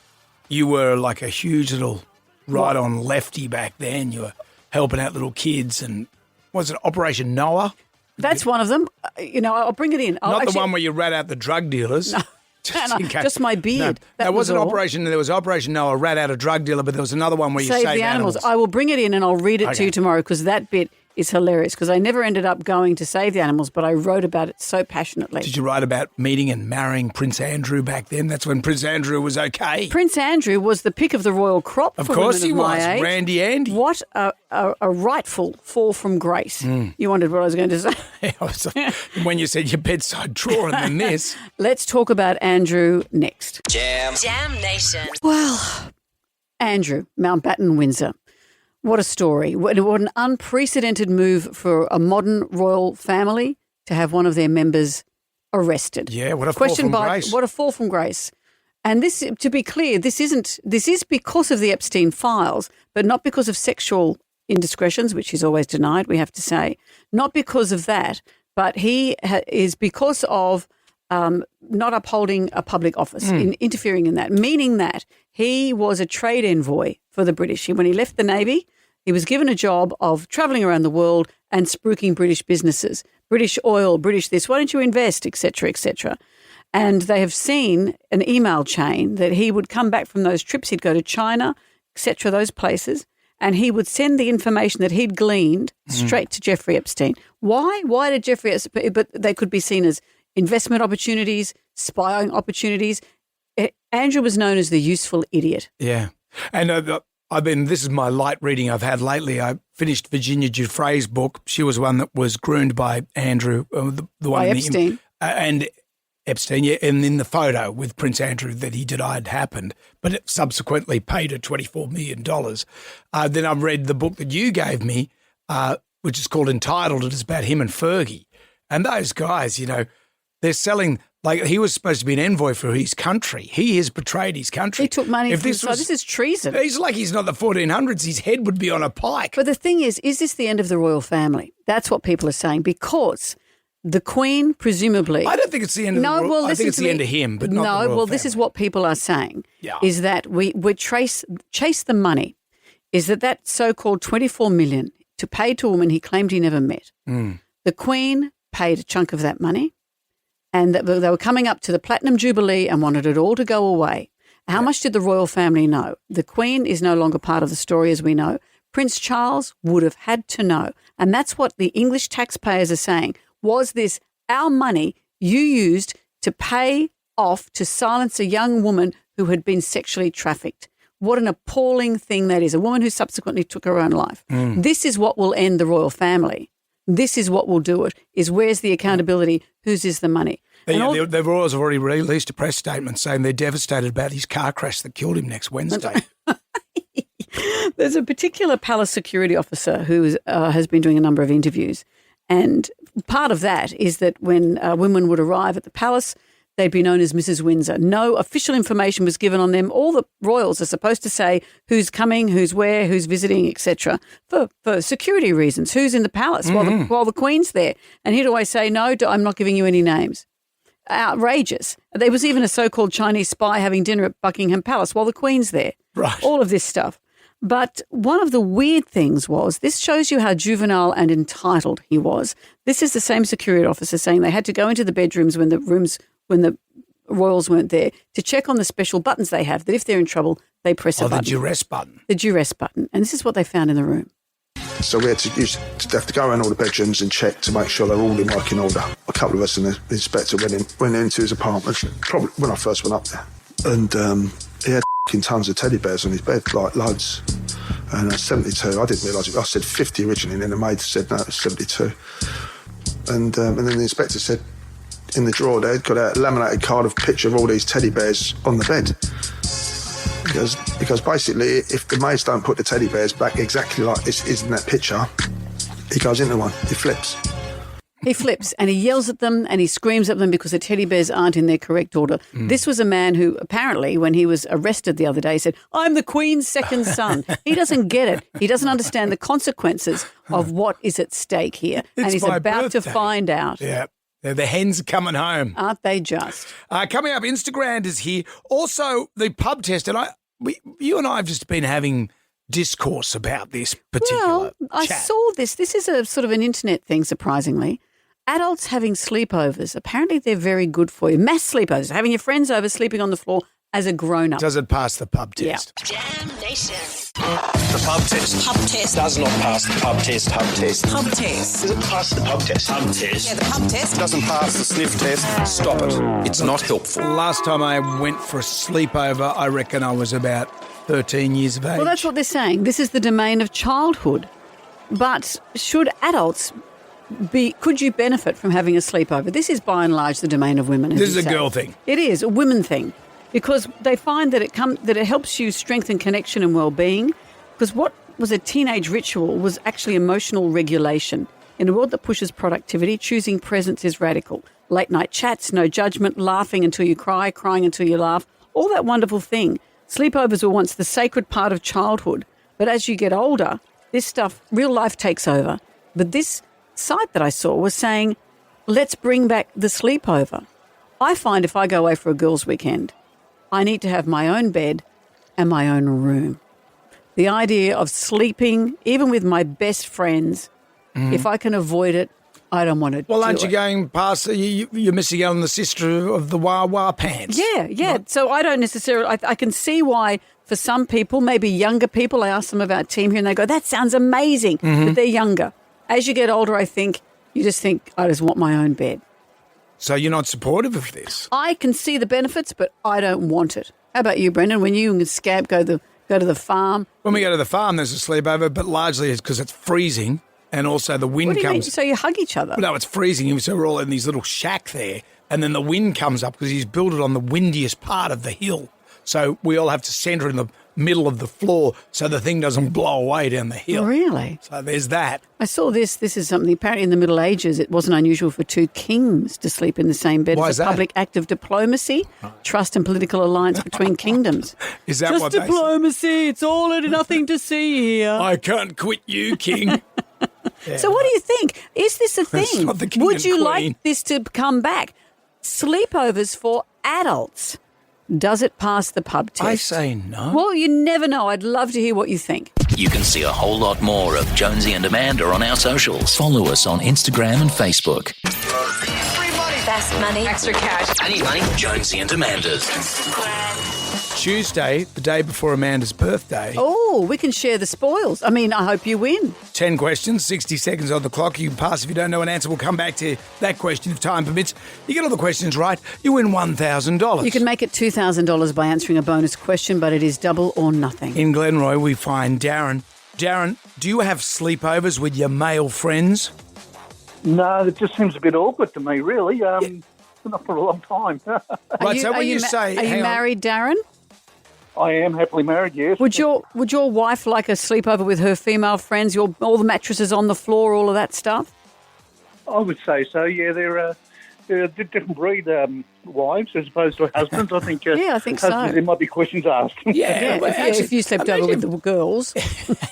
like a huge little right-on lefty back then. You were helping out little kids and, was it Operation Noah? That's one of them. I'll bring it in. Not the one where you rat out the drug dealers. No. Just my beard. No, there was Operation Noah, rat out a drug dealer, but there was another one where you saved the animals. I will bring it in and I'll read it to you tomorrow because that bit is hilarious because I never ended up going to save the animals, but I wrote about it so passionately. Did you write about meeting and marrying Prince Andrew back then? That's when Prince Andrew was okay. Prince Andrew was the pick of the royal crop. Of course he was. Age. Randy Andy. What a rightful fall from grace. You wondered what I was going to say. When you said your bedside drawer and then this. Let's talk about Andrew next. Jam Nation. Well, Andrew, Mountbatten, Windsor. What a story. What an unprecedented move for a modern royal family to have one of their members arrested. Yeah, what a fall from grace. What a fall from grace. And this, to be clear, this is because of the Epstein files, but not because of sexual indiscretions, which he's always denied, we have to say. Not because of that, but he is because of not upholding a public office, in interfering in that, meaning that he was a trade envoy for the British. When he left the Navy, he was given a job of travelling around the world and spruiking British businesses, British oil, British this, why don't you invest, et cetera, et cetera. And they have seen an email chain that he would come back from those trips. He'd go to China, etc., those places, and he would send the information that he'd gleaned straight to Jeffrey Epstein. Why? Why did Jeffrey Epstein? But they could be seen as investment opportunities, spying opportunities. Andrew was known as the useful idiot. Yeah. And this is my light reading I've had lately. I finished Virginia Giuffre's book. She was one that was groomed by Andrew, the one By Epstein. And Epstein, yeah, and in the photo with Prince Andrew that he denied happened, but it subsequently paid her $24 million. Then I've read the book that you gave me, which is called Entitled. It is about him and Fergie. And those guys, they're selling, like he was supposed to be an envoy for his country. He has betrayed his country. He took money from this is treason. He's like he's not the 1400s. His head would be on a pike. But the thing is this the end of the royal family? That's what people are saying, because the Queen, presumably... I don't think it's the end of the royal... I think it's the end of him, but not the royal family. This is what people are saying, is that we chase the money, is that so-called $24 million to pay to a woman he claimed he never met. The Queen paid a chunk of that money, and that they were coming up to the Platinum Jubilee and wanted it all to go away. How much did the royal family know? The Queen is no longer part of the story, as we know. Prince Charles would have had to know. And that's what the English taxpayers are saying. Was this our money you used to pay off to silence a young woman who had been sexually trafficked? What an appalling thing that is. A woman who subsequently took her own life. This is what will end the royal family. This is what will do it, is where's the accountability? Whose is the money? The Royals have already released a press statement saying they're devastated about his car crash that killed him next Wednesday. There's a particular palace security officer who has been doing a number of interviews, and part of that is that when women would arrive at the palace, they'd be known as Mrs. Windsor. No official information was given on them. All the royals are supposed to say who's coming, who's where, who's visiting, etc. For security reasons. Who's in the palace while the Queen's there? And he'd always say, no, I'm not giving you any names. Outrageous. There was even a so-called Chinese spy having dinner at Buckingham Palace while the Queen's there. Right. All of this stuff. But one of the weird things was, this shows you how juvenile and entitled he was. This is the same security officer saying they had to go into the bedrooms when the royals weren't there to check on the special buttons they have, that if they're in trouble, they press a button. The duress button. The duress button. And this is what they found in the room. So we had to have to go around all the bedrooms and check to make sure they're all in working order. A couple of us and the inspector went into his apartment, probably when I first went up there. And he had tons of teddy bears on his bed, like loads. And 72, I didn't realise it. I said 50 originally, and then the maid said no, it was 72. And then the inspector said, in the drawer there, got a laminated card of picture of all these teddy bears on the bed. Because basically, if the maids don't put the teddy bears back exactly like this is in that picture, he goes into one, he flips. He flips and he yells at them and he screams at them because the teddy bears aren't in their correct order. This was a man who apparently, when he was arrested the other day, said, I'm the Queen's second son. He doesn't get it. He doesn't understand the consequences of what is at stake here. And he's about to find out. Yeah. The hens are coming home. Aren't they just? Coming up, Instagram is here. Also, the pub test. And you and I have just been having discourse about this particular I chat. saw this. This is a sort of an internet thing, surprisingly. Adults having sleepovers. Apparently, they're very good for you. Mass sleepovers. Having your friends over, sleeping on the floor as a grown-up. Does it pass the pub test? Yeah. Damn Nation. The pub test. Pub test. Does not pass the pub test. Pub test. Pub test. Does it pass the pub test? Pub test. Yeah, the pub test. Doesn't pass the sniff test. Stop it. It's not helpful. Last time I went for a sleepover, I reckon I was about 13 years of age. Well, that's what they're saying. This is the domain of childhood. But should adults could you benefit from having a sleepover? This is by and large the domain of women. This is a girl thing. It is a women thing, because they find that it helps you strengthen connection and well-being. Because what was a teenage ritual was actually emotional regulation. In a world that pushes productivity, choosing presence is radical. Late night chats, no judgment, laughing until you cry, crying until you laugh, all that wonderful thing. Sleepovers were once the sacred part of childhood. But as you get older, this stuff, real life takes over. But this site that I saw was saying, let's bring back the sleepover. I find if I go away for a girls' weekend, I need to have my own bed and my own room. The idea of sleeping, even with my best friends, if I can avoid it, I don't want to. Well, aren't you going past? You're missing out on the sister of the Wah Wah pants. Yeah. Right? So I don't necessarily. I can see why for some people, maybe younger people, I ask them about team here, and they go, "That sounds amazing," but they're younger. As you get older, I think you just think, "I just want my own bed." So you're not supportive of this? I can see the benefits, but I don't want it. How about you, Brendan? When you and Scamp go to the farm? When we go to the farm, there's a sleepover, but largely it's because it's freezing. And also the wind What do you comes. mean? So you hug each other? No, it's freezing. So we're all in these little shack there. And then the wind comes up because he's built it on the windiest part of the hill. So we all have to centre in the middle of the floor so the thing doesn't blow away down the hill. Really? So there's that. I saw this. This is something, apparently in the Middle Ages, it wasn't unusual for two kings to sleep in the same bed. Why It's is a that? public act of diplomacy, trust and political alliance between kingdoms. Is that Just what they say? diplomacy. It's all and nothing to see here. I can't quit you, king. Yeah. So what do you think? Is this a It's thing? not the king Would and you queen. like this to come back? Sleepovers for adults. Does it pass the pub test? I say no. Well, you never know. I'd love to hear what you think. You can see a whole lot more of Jonesy and Amanda on our socials. Follow us on Instagram and Facebook. Free money. Best money. Extra cash. I need money. Jonesy and Amanda's. Tuesday, the day before Amanda's birthday. Oh, we can share the spoils. I mean, I hope you win. 10 questions, 60 seconds on the clock. You can pass if you don't know an answer. We'll come back to that question if time permits. You get all the questions right, you win $1,000. You can make it $2,000 by answering a bonus question, but it is double or nothing. In Glenroy, we find Darren. Darren, do you have sleepovers with your male friends? No, it just seems a bit awkward to me, really. Not for a long time. Right, so when you say... Are you married, Darren? I am happily married, yes. Would your wife like a sleepover with her female friends, all the mattresses on the floor, all of that stuff? I would say so, yeah. They're a different breed wives as opposed to husbands. I think. Yeah, I think so. There might be questions asked. Yeah, well, actually, if you slept over with the girls.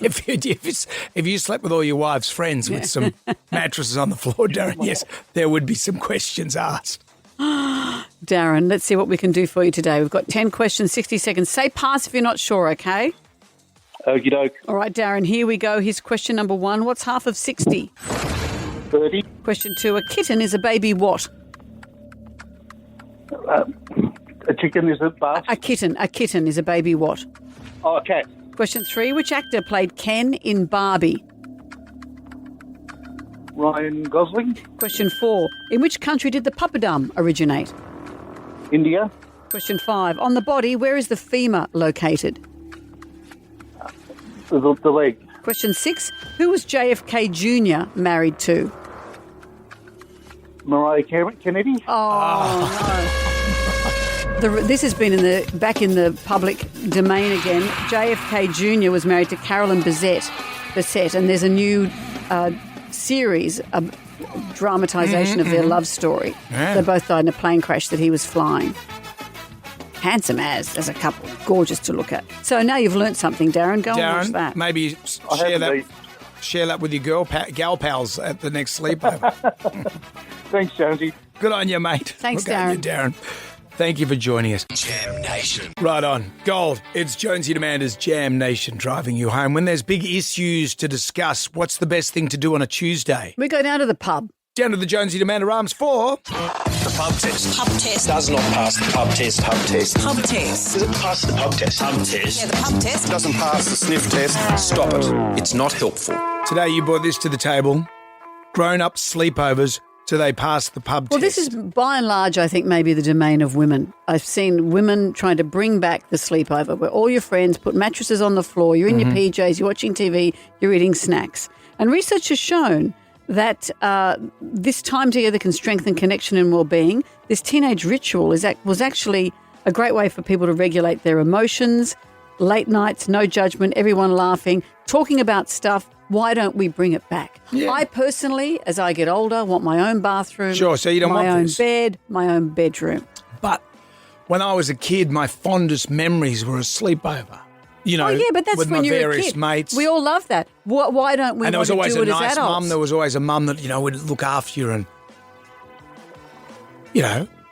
if you slept with all your wife's friends with some mattresses on the floor, Darren, yes, there would be some questions asked. Darren, let's see what we can do for you today. We've got 10 questions, 60 seconds. Say pass if you're not sure, okay? Okie doke. All right, Darren, here we go. Here's question number 1. What's half of 60? 30. Question 2. A kitten is a baby what? A chicken is a bus. A kitten is a baby what? Oh, a cat. Question 3. Which actor played Ken in Barbie? Ryan Gosling. Question 4. In which country did the papadum originate? India. Question 5. On the body, where is the femur located? The leg. Question 6. Who was JFK Jr. married to? Mariah Kennedy. Oh, no. This has been back in the public domain again. JFK Jr. was married to Carolyn Bessette, and there's a new series, a dramatisation of their love story. Yeah. They both died in a plane crash that he was flying. Handsome as a couple, gorgeous to look at. So now you've learnt something, Darren. Go and watch that. Maybe share that with your gal pals at the next sleepover. Thanks, Jonesy. Good on you, mate. Thanks, Good on you, Darren. Thank you for joining us. Jam Nation. Right on. Gold. It's Jonesy and Amanda's Jam Nation driving you home. When there's big issues to discuss, what's the best thing to do on a Tuesday? We go down to the pub. Down to the Jonesy and Amanda Arms for... The pub test. Pub test. Does not pass the pub test. Pub test. Pub test. Does it pass the pub test? Pub test. Yeah, the pub test. Doesn't pass the sniff test. Stop it. It's not helpful. Today you brought this to the table. Grown-up sleepovers, do they pass the pub Well, test? this is, by and large, I think maybe the domain of women. I've seen women trying to bring back the sleepover where all your friends put mattresses on the floor, you're in your PJs, you're watching TV, you're eating snacks. And research has shown that this time together can strengthen connection and well-being. This teenage ritual was actually a great way for people to regulate their emotions, late nights, no judgment, everyone laughing, talking about stuff. Why don't we bring it back? Yeah. I personally, as I get older, want my own bathroom, Sure, so you don't my want own this. bed, my own bedroom. But when I was a kid, my fondest memories were a sleepover. You know, Oh, yeah, but that's with when my you're a various kid. mates. We all love that. Why don't we and there was want always to do a it nice as adults? mum. There was always a mum that, would look after you and,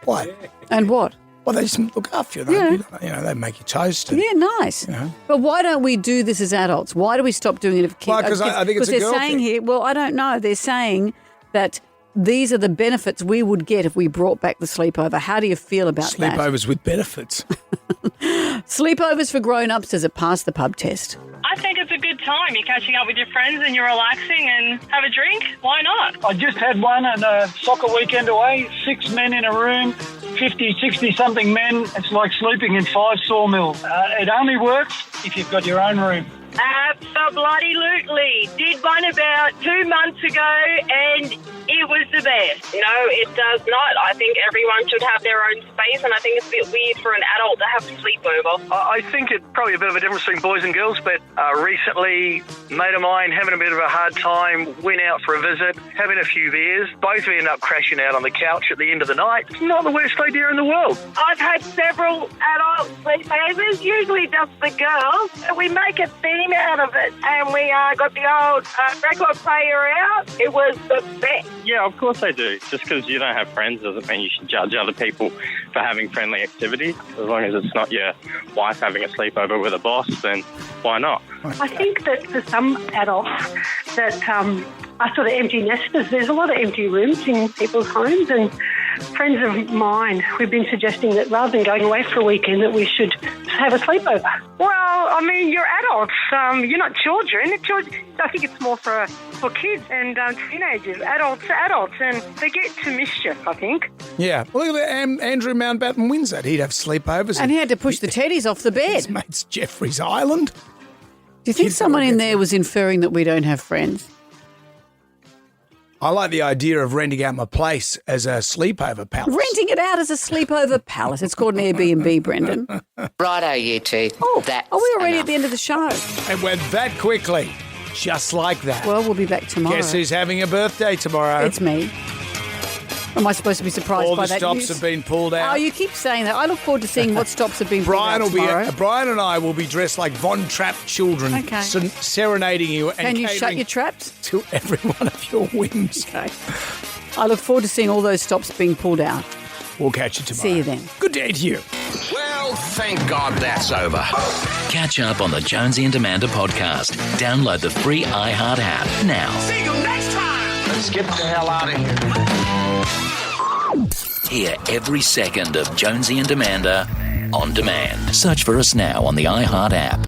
what? And what? Well, they just look after you. They make you toast. And, Yeah, nice. But why don't we do this as adults? Why do we stop doing it as kids? Well, 'cause I think it's a they're girl saying thing. here, well, I don't know. They're saying that these are the benefits we would get if we brought back the sleepover. How do you feel about that? Sleepovers with benefits. Sleepovers for grown-ups, does it pass the pub test? I think it's a good time. You're catching up with your friends and you're relaxing and have a drink. Why not? I just had one at a soccer weekend away. 6 men in a room, 50, 60-something men. It's like sleeping in 5 sawmills. It only works if you've got your own room. Absolutely. Did one about 2 months ago and it was the best. No, it does not. I think everyone should have their own space, and I think it's a bit weird for an adult to have a sleepover. I think it's probably a bit of a difference between boys and girls, but recently, a mate of mine having a bit of a hard time, went out for a visit, having a few beers. Both ended up crashing out on the couch at the end of the night. It's not the worst idea in the world. I've had several adult sleepovers, usually just the girls. We make a theme out of it, and we got the old record player out. It was the best. Yeah, of course they do. Just because you don't have friends doesn't mean you should judge other people for having friendly activities. As long as it's not your wife having a sleepover with a boss, then why not? I think that for some adults that are sort of empty nesters, there's a lot of empty rooms in people's homes, and friends of mine, we've been suggesting that rather than going away for a weekend, that we should have a sleepover. Well, I mean, you're adults. You're not children. I think it's more for kids and teenagers. Adults are adults, and they get to mischief, I think. Yeah. Well, look at that. Andrew Mountbatten wins that. He'd have sleepovers. And he had to push the teddies off the bed. His mate's Jeffrey's Island. Do you think someone in there was inferring that we don't have friends? I like the idea of renting out my place as a sleepover palace. Renting it out as a sleepover palace. It's called an Airbnb, Brendan. Righto, you two. Are we already at the end of the show? It went that quickly. Just like that. Well, we'll be back tomorrow. Guess who's having a birthday tomorrow? It's me. Am I supposed to be surprised by that? All the stops have been pulled out. Oh, you keep saying that. I look forward to seeing what stops have been pulled out tomorrow. Brian and I will be dressed like Von Trapp children, serenading you and Can you shut your traps? To every one of your whims. Okay. I look forward to seeing all those stops being pulled out. We'll catch you tomorrow. See you then. Good day to you. Well, thank God that's over. Catch up on the Jonesy and Amanda podcast. Download the free iHeart app now. See you next time. Let's get the hell out of here. Hear every second of Jonesy and Amanda on demand. Search for us now on the iHeart app.